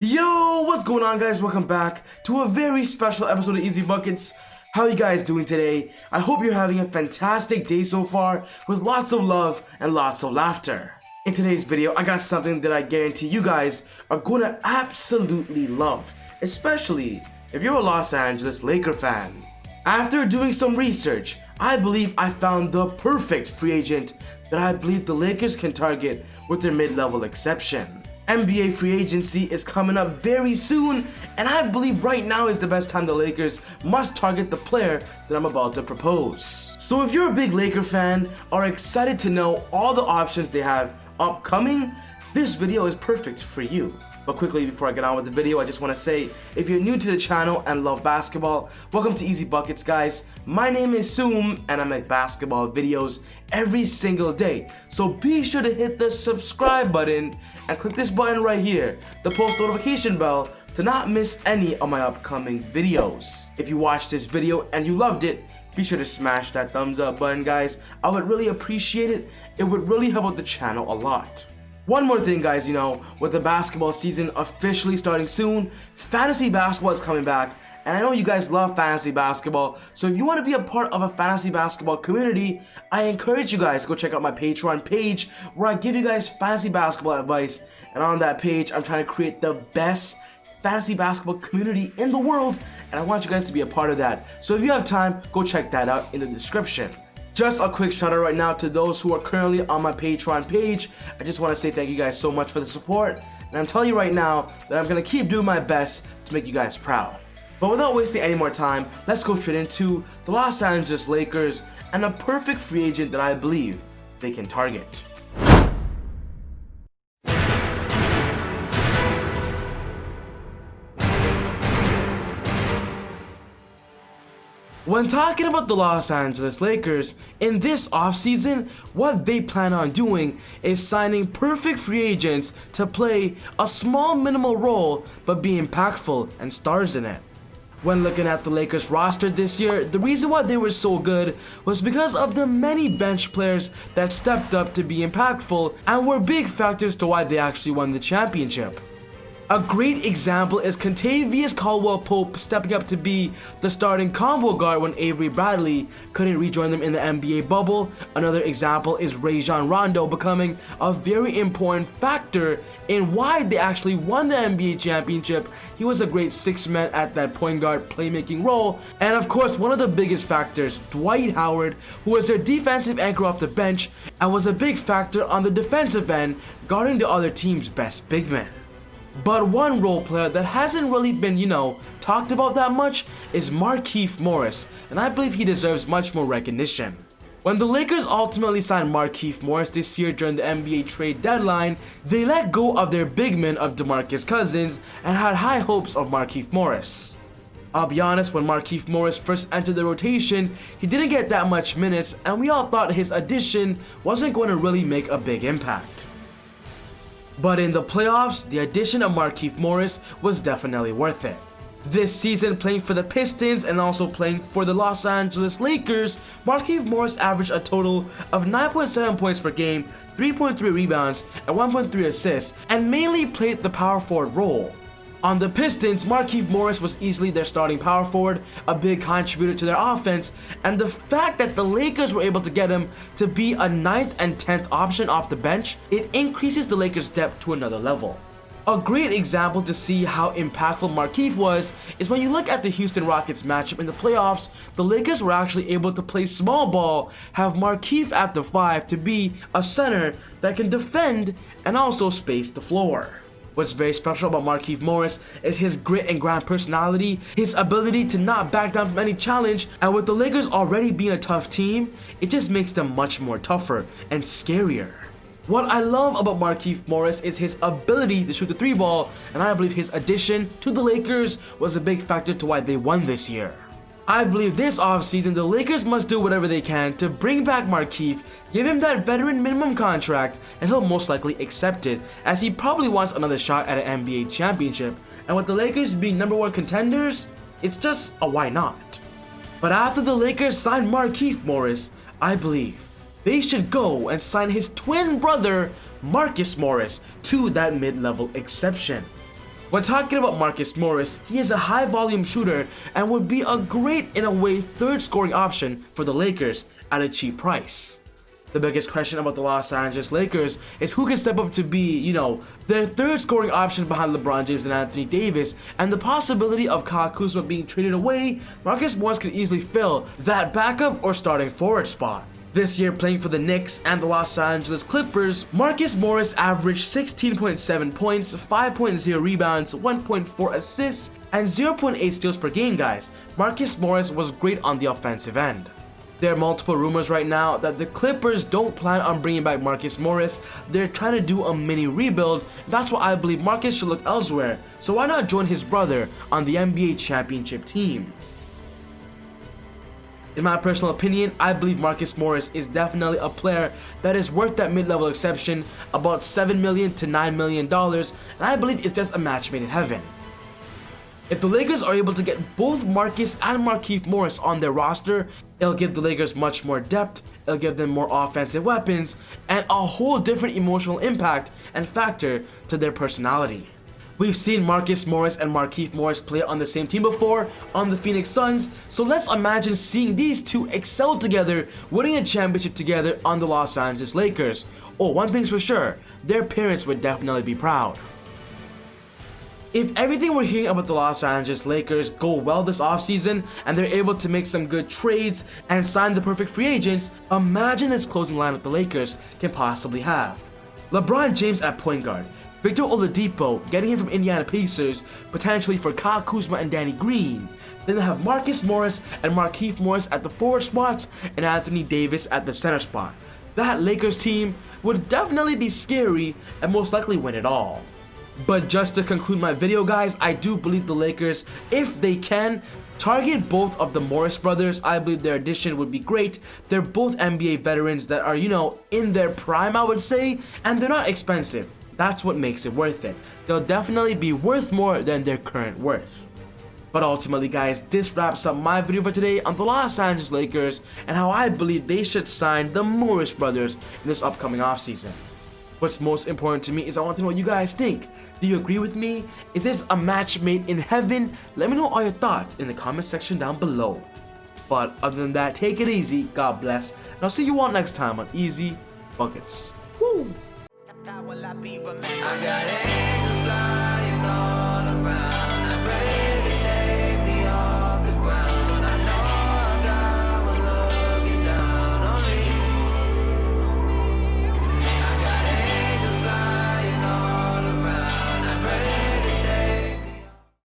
Yo, what's going on, guys? Welcome back to a very special episode of ezBUCKETz. How are you guys doing today? I hope you're having a fantastic day so far with lots of love and lots of laughter. In today's video, I got something that I guarantee you guys are going to absolutely love, especially if you're a Los Angeles Laker fan. After doing some research, I believe I found the perfect free agent that I believe the Lakers can target with their mid-level exception. NBA free agency is coming up very soon, and I believe right now is the best time the Lakers must target the player that I'm about to propose. So if you're a big Laker fan, are excited to know all the options they have upcoming, this video is perfect for you. But quickly, before I get on with the video, I just want to say, if you're new to the channel and love basketball, welcome to ezBUCKETz, guys. My name is Soom, and I make basketball videos every single day. So be sure to hit the subscribe button and click this button right here, the post notification bell, to not miss any of my upcoming videos. If you watched this video and you loved it, be sure to smash that thumbs up button, guys. I would really appreciate it. It would really help out the channel a lot. One more thing, guys, with the basketball season officially starting soon, fantasy basketball is coming back, and I know you guys love fantasy basketball, so if you want to be a part of a fantasy basketball community, I encourage you guys to go check out my Patreon page, where I give you guys fantasy basketball advice, and on that page, I'm trying to create the best fantasy basketball community in the world, and I want you guys to be a part of that. So if you have time, go check that out in the description. Just a quick shout out right now to those who are currently on my Patreon page. I just want to say thank you guys so much for the support, and I'm telling you right now that I'm going to keep doing my best to make you guys proud. But without wasting any more time, let's go straight into the Los Angeles Lakers and a perfect free agent that I believe they can target. When talking about the Los Angeles Lakers, in this offseason, what they plan on doing is signing perfect free agents to play a small minimal role but be impactful and stars in it. When looking at the Lakers roster this year, the reason why they were so good was because of the many bench players that stepped up to be impactful and were big factors to why they actually won the championship. A great example is Kentavious Caldwell-Pope stepping up to be the starting combo guard when Avery Bradley couldn't rejoin them in the NBA bubble. Another example is Rajon Rondo becoming a very important factor in why they actually won the NBA championship. He was a great sixth man at that point guard playmaking role. And of course, one of the biggest factors, Dwight Howard, who was their defensive anchor off the bench and was a big factor on the defensive end, guarding the other team's best big men. But one role player that hasn't really been, talked about that much is Markieff Morris, and I believe he deserves much more recognition. When the Lakers ultimately signed Markieff Morris this year during the NBA trade deadline, they let go of their big man of DeMarcus Cousins and had high hopes of Markieff Morris. I'll be honest, when Markieff Morris first entered the rotation, he didn't get that much minutes, and we all thought his addition wasn't going to really make a big impact. But in the playoffs, the addition of Markieff Morris was definitely worth it. This season, playing for the Pistons and also playing for the Los Angeles Lakers, Markieff Morris averaged a total of 9.7 points per game, 3.3 rebounds, and 1.3 assists, and mainly played the power forward role. On the Pistons, Markieff Morris was easily their starting power forward, a big contributor to their offense, and the fact that the Lakers were able to get him to be a 9th and 10th option off the bench, it increases the Lakers' depth to another level. A great example to see how impactful Markieff was is when you look at the Houston Rockets matchup in the playoffs. The Lakers were actually able to play small ball, have Markieff at the 5 to be a center that can defend and also space the floor. What's very special about Markieff Morris is his grit and grind personality, his ability to not back down from any challenge, and with the Lakers already being a tough team, it just makes them much more tougher and scarier. What I love about Markieff Morris is his ability to shoot the 3 ball, and I believe his addition to the Lakers was a big factor to why they won this year. I believe this offseason the Lakers must do whatever they can to bring back Markieff, give him that veteran minimum contract, and he'll most likely accept it, as he probably wants another shot at an NBA championship, and with the Lakers being #1 contenders, it's just a why not. But after the Lakers signed Markieff Morris, I believe they should go and sign his twin brother Marcus Morris to that mid-level exception. When talking about Marcus Morris, he is a high volume shooter and would be a great, in a way, third scoring option for the Lakers at a cheap price. The biggest question about the Los Angeles Lakers is who can step up to be, their third scoring option behind LeBron James and Anthony Davis, and the possibility of Kyle Kuzma being traded away. Marcus Morris could easily fill that backup or starting forward spot. This year, playing for the Knicks and the Los Angeles Clippers, Marcus Morris averaged 16.7 points, 5.0 rebounds, 1.4 assists, and 0.8 steals per game, guys. Marcus Morris was great on the offensive end. There are multiple rumors right now that the Clippers don't plan on bringing back Marcus Morris. They're trying to do a mini rebuild. That's why I believe Marcus should look elsewhere. So why not join his brother on the NBA championship team? In my personal opinion, I believe Marcus Morris is definitely a player that is worth that mid-level exception, about $7 million to $9 million, and I believe it's just a match made in heaven. If the Lakers are able to get both Marcus and Markieff Morris on their roster, it'll give the Lakers much more depth, it'll give them more offensive weapons, and a whole different emotional impact and factor to their personality. We've seen Marcus Morris and Markieff Morris play on the same team before, on the Phoenix Suns, so let's imagine seeing these two excel together, winning a championship together on the Los Angeles Lakers. Oh, one thing's for sure, their parents would definitely be proud. If everything we're hearing about the Los Angeles Lakers go well this offseason and they're able to make some good trades and sign the perfect free agents, imagine this closing lineup the Lakers can possibly have. LeBron James at point guard, Victor Oladipo getting him from Indiana Pacers, potentially for Kyle Kuzma and Danny Green. Then they have Marcus Morris and Markieff Morris at the forward spots and Anthony Davis at the center spot. That Lakers team would definitely be scary and most likely win it all. But just to conclude my video, guys, I do believe the Lakers, if they can, target both of the Morris brothers. I believe their addition would be great. They're both NBA veterans that are, in their prime, I would say, and they're not expensive. That's what makes it worth it. They'll definitely be worth more than their current worth. But ultimately, guys, this wraps up my video for today on the Los Angeles Lakers and how I believe they should sign the Morris brothers in this upcoming offseason. What's most important to me is I want to know what you guys think. Do you agree with me? Is this a match made in heaven? Let me know all your thoughts in the comment section down below. But other than that, take it easy, God bless, and I'll see you all next time on ezBUCKETz. Woo!